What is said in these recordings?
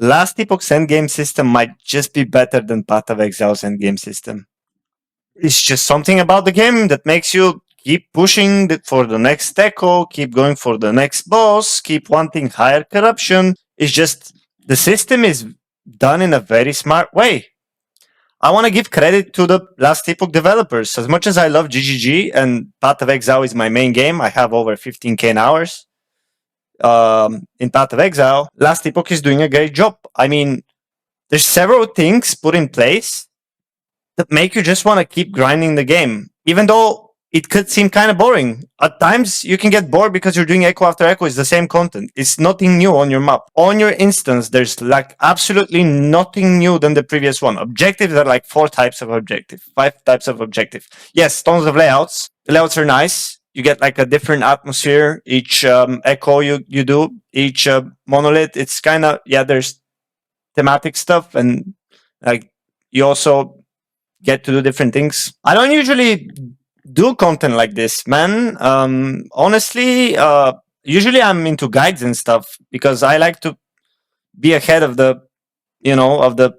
Last Epoch's endgame system might just be better than Path of Exile's endgame system. It's just something about the game that makes you keep pushing for the next echo, keep going for the next boss, keep wanting higher corruption. It's just the system is done in a very smart way. I want to give credit to the Last Epoch developers. As much as I love GGG and Path of Exile is my main game, I have over 15k hours in Path of Exile. Last Epoch is doing a great job. I mean, there's several things put in place that make you just want to keep grinding the game, even though it could seem kind of boring. At times, you can get bored because you're doing echo after echo. It's the same content. It's nothing new on your map. On your instance, there's like absolutely nothing new than the previous one. Objectives are like 4 types of objective, 5 types of objective. Yes, tons of layouts. The layouts are nice. You get like a different atmosphere. Each echo you do, each monolith, it's kind of, yeah, there's thematic stuff, and like you also get to do different things. I don't usually do content like this, man. Honestly, usually I'm into guides and stuff because I like to be ahead of the, of the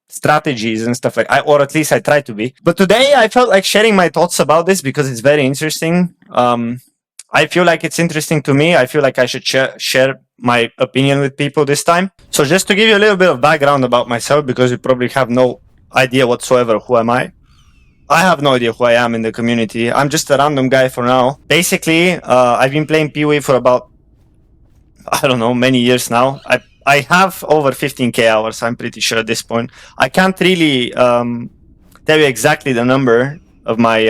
strategies and stuff or at least I try to be. But today I felt like sharing my thoughts about this because it's very interesting. I feel like it's interesting to me. I feel like I should share my opinion with people this time. So just to give you a little bit of background about myself, because you probably have no idea whatsoever who am I. I have no idea who I am in the community. I'm just a random guy for now. Basically, I've been playing PoE for about, I don't know, many years now. I have over 15k hours, I'm pretty sure at this point. I can't really tell you exactly the number of my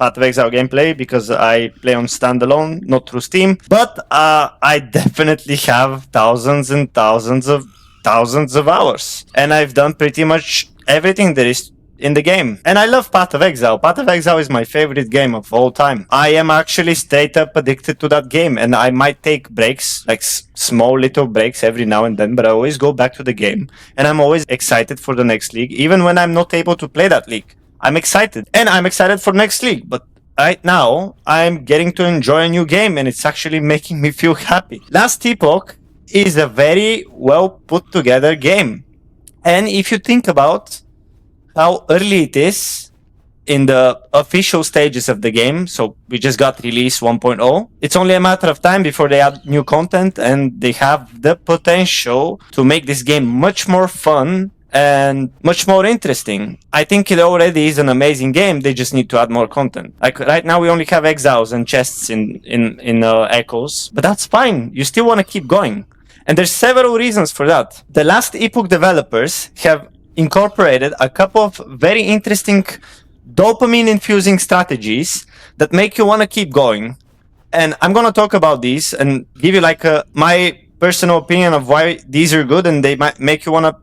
Path of Exile gameplay because I play on standalone, not through Steam. But I definitely have thousands and thousands of hours. And I've done pretty much everything there is in the game. And I love Path of Exile. Path of Exile is my favorite game of all time. I am actually straight up addicted to that game, and I might take breaks, like small little breaks every now and then, but I always go back to the game, and I'm always excited for the next league, even when I'm not able to play that league. I'm excited, and I'm excited for next league, but right now, I'm getting to enjoy a new game, and it's actually making me feel happy. Last Epoch is a very well put together game. And if you think about how early it is in the official stages of the game, so we just got release 1.0, it's only a matter of time before they add new content, and they have the potential to make this game much more fun and much more interesting. I think it already is an amazing game. They just need to add more content. Like right now we only have exiles and chests in echoes, but that's fine. You still want to keep going, and there's several reasons for that. The Last Epoch developers have incorporated a couple of very interesting dopamine infusing strategies that make you want to keep going, and I'm going to talk about these and give you like my personal opinion of why these are good, and they might make you want to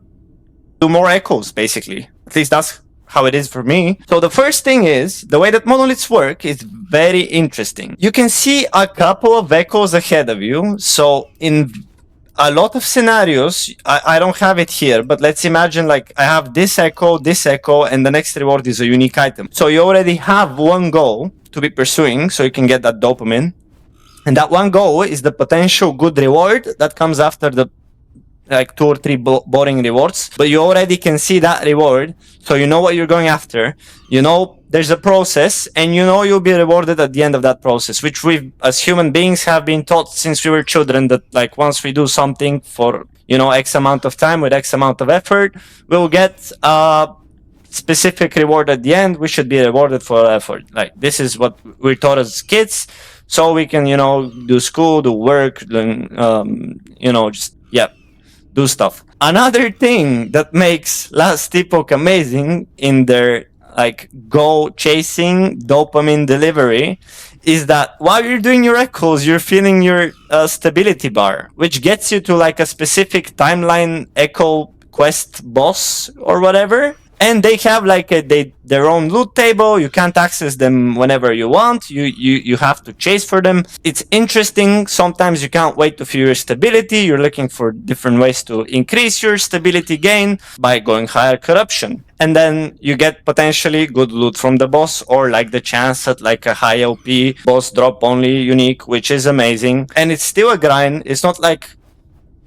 do more echoes. Basically, at least that's how it is for me. So the first thing is the way that monoliths work is very interesting. You can see a couple of echoes ahead of you. So in a lot of scenarios, I don't have it here, but let's imagine like I have this echo, and the next reward is a unique item. So you already have one goal to be pursuing, so you can get that dopamine. And that one goal is the potential good reward that comes after the like 2 or 3 boring rewards, but you already can see that reward, so you know what you're going after. You know there's a process, and you know you'll be rewarded at the end of that process, which we as human beings have been taught since we were children, that like once we do something for X amount of time with X amount of effort, we'll get a specific reward at the end. We should be rewarded for our effort. Like this is what we're taught as kids, so we can do school, do work, just do stuff. Another thing that makes Last Epoch amazing in their like goal chasing dopamine delivery is that while you're doing your echoes, you're feeling your stability bar, which gets you to like a specific timeline echo quest boss or whatever. And they have like their own loot table. You can't access them whenever you want. You have to chase for them. It's interesting. Sometimes you can't wait to feel your stability. You're looking for different ways to increase your stability gain by going higher corruption. And then you get potentially good loot from the boss, or like the chance at like a high LP boss drop only unique, which is amazing. And it's still a grind. It's not like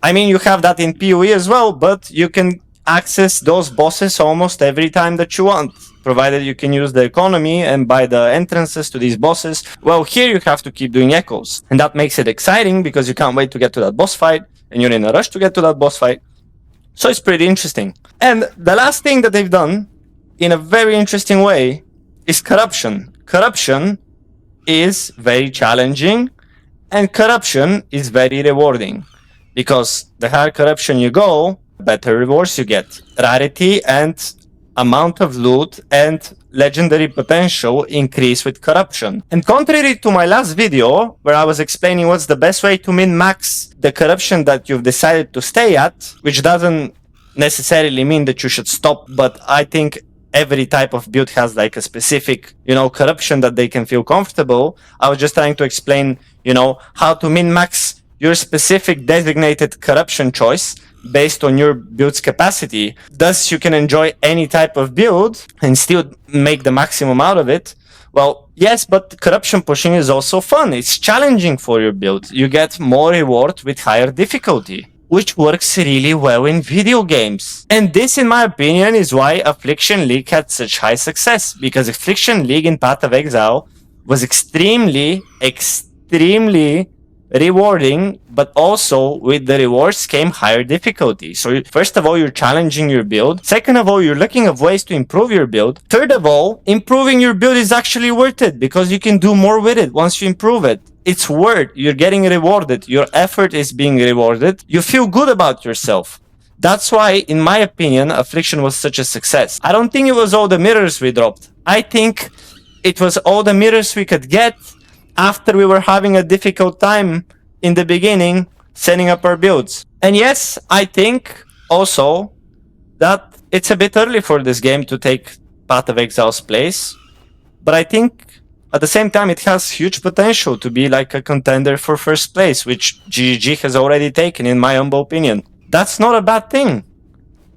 I mean, you have that in PoE as well, but you can access those bosses almost every time that you want, provided you can use the economy and buy the entrances to these bosses. Well, here you have to keep doing echoes, and that makes it exciting because you can't wait to get to that boss fight, and you're in a rush to get to that boss fight. So it's pretty interesting. And the last thing that they've done, in a very interesting way, is corruption. Corruption is very challenging, and corruption is very rewarding. Because the higher corruption you go, better rewards you get. Rarity and amount of loot and legendary potential increase with corruption. And contrary to my last video, where I was explaining what's the best way to min-max the corruption that you've decided to stay at, which doesn't necessarily mean that you should stop, but I think every type of build has like a specific, corruption that they can feel comfortable. I was just trying to explain, how to min-max your specific designated corruption choice based on your build's capacity. Thus, you can enjoy any type of build and still make the maximum out of it. Well, yes, but corruption pushing is also fun. It's challenging for your build. You get more reward with higher difficulty, which works really well in video games. And this, in my opinion, is why Affliction League had such high success, because Affliction League in Path of Exile was extremely rewarding, but also with the rewards came higher difficulty. So first of all, you're challenging your build. Second of all, you're looking at ways to improve your build. Third of all, improving your build is actually worth it because you can do more with it once you improve it. It's worth, you're getting rewarded. Your effort is being rewarded. You feel good about yourself. That's why, in my opinion, Affliction was such a success. I don't think it was all the mirrors we dropped. I think it was all the mirrors we could get after we were having a difficult time in the beginning setting up our builds. And yes, I think also that it's a bit early for this game to take Path of Exile's place, but I think at the same time it has huge potential to be like a contender for first place, which GGG has already taken, in my humble opinion. That's not a bad thing.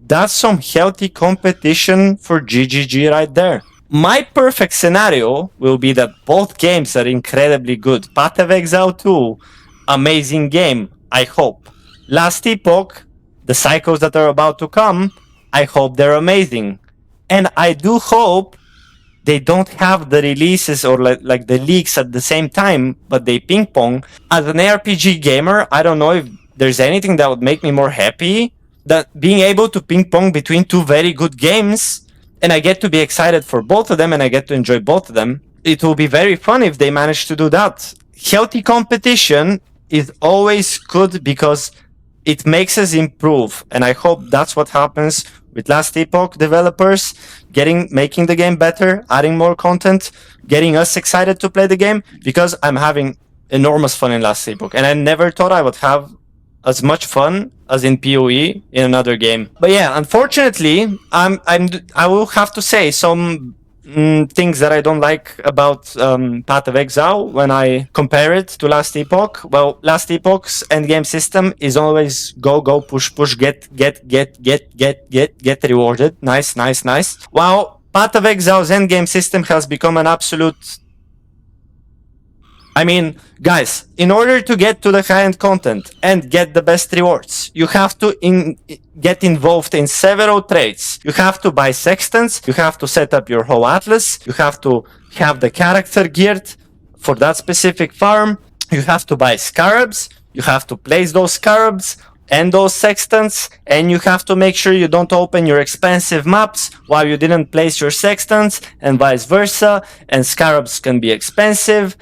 That's some healthy competition for GGG right there. My perfect scenario will be that both games are incredibly good. Path of Exile 2, amazing game, I hope. Last Epoch, the cycles that are about to come, I hope they're amazing. And I do hope they don't have the releases or like the leaks at the same time, but they ping pong. As an ARPG gamer, I don't know if there's anything that would make me more happy than being able to ping pong between two very good games. And I get to be excited for both of them and I get to enjoy both of them. It will be very fun if they manage to do that. Healthy competition is always good because it makes us improve. And I hope that's what happens with Last Epoch developers, making the game better, adding more content, getting us excited to play the game, because I'm having enormous fun in Last Epoch. And I never thought I would have as much fun as in PoE in another game. But yeah, unfortunately, I will have to say some things that I don't like about Path of Exile when I compare it to Last Epoch. Well, Last Epoch's endgame system is always go, push, get rewarded. Nice. While Path of Exile's endgame system has become an absolute... I mean, guys, in order to get to the high-end content and get the best rewards, you have to get involved in several trades. You have to buy sextants, you have to set up your whole atlas, you have to have the character geared for that specific farm, you have to buy scarabs, you have to place those scarabs and those sextants, and you have to make sure you don't open your expensive maps while you didn't place your sextants, and vice versa, and scarabs can be expensive.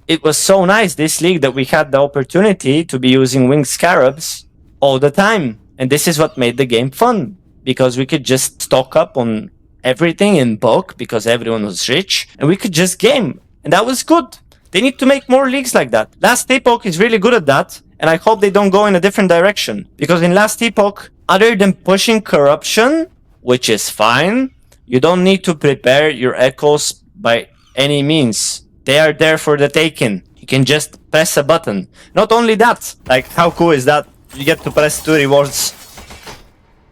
It was so nice this league that we had the opportunity to be using winged scarabs all the time. And this is what made the game fun, because we could just stock up on everything in bulk because everyone was rich, and we could just game. And that was good. They need to make more leagues like that. Last Epoch is really good at that, and I hope they don't go in a different direction. Because in Last Epoch, other than pushing corruption, which is fine, you don't need to prepare your echoes by any means. They are there for the taking. You can just press a button. Not only that, like how cool is that? You get to press 2 rewards.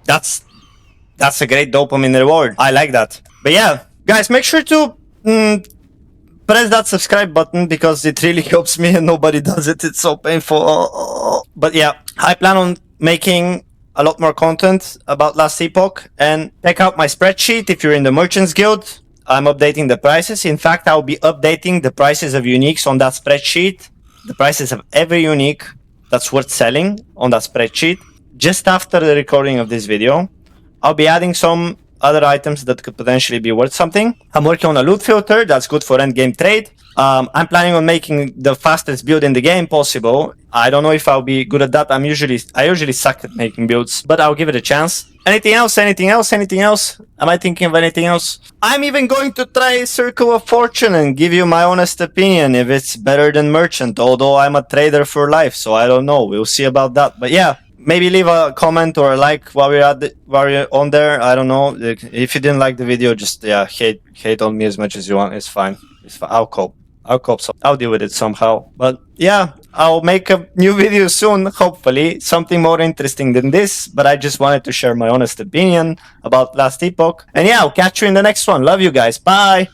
That's a great dopamine reward. I like that. But yeah, guys, make sure to press that subscribe button because it really helps me and nobody does it. It's so painful. But yeah, I plan on making a lot more content about Last Epoch, and check out my spreadsheet if you're in the Merchants Guild. I'm updating the prices. In fact, I'll be updating the prices of uniques on that spreadsheet, the prices of every unique that's worth selling on that spreadsheet just after the recording of this video. I'll be adding some other items that could potentially be worth something. I'm working on a loot filter that's good for endgame trade. I'm planning on making the fastest build in the game possible. I don't know if I'll be good at that. I usually suck at making builds, but I'll give it a chance. Anything else? Anything else? Anything else? Am I thinking of anything else? I'm even going to try Circle of Fortune and give you my honest opinion if it's better than Merchant, although I'm a trader for life, so I don't know. We'll see about that. But yeah, maybe leave a comment or a like while we're on there. I don't know. If you didn't like the video, just hate on me as much as you want. It's fine. It's fine. I'll cope. So I'll deal with it somehow. But yeah, I'll make a new video soon, hopefully. Something more interesting than this. But I just wanted to share my honest opinion about Last Epoch. And yeah, I'll catch you in the next one. Love you guys. Bye.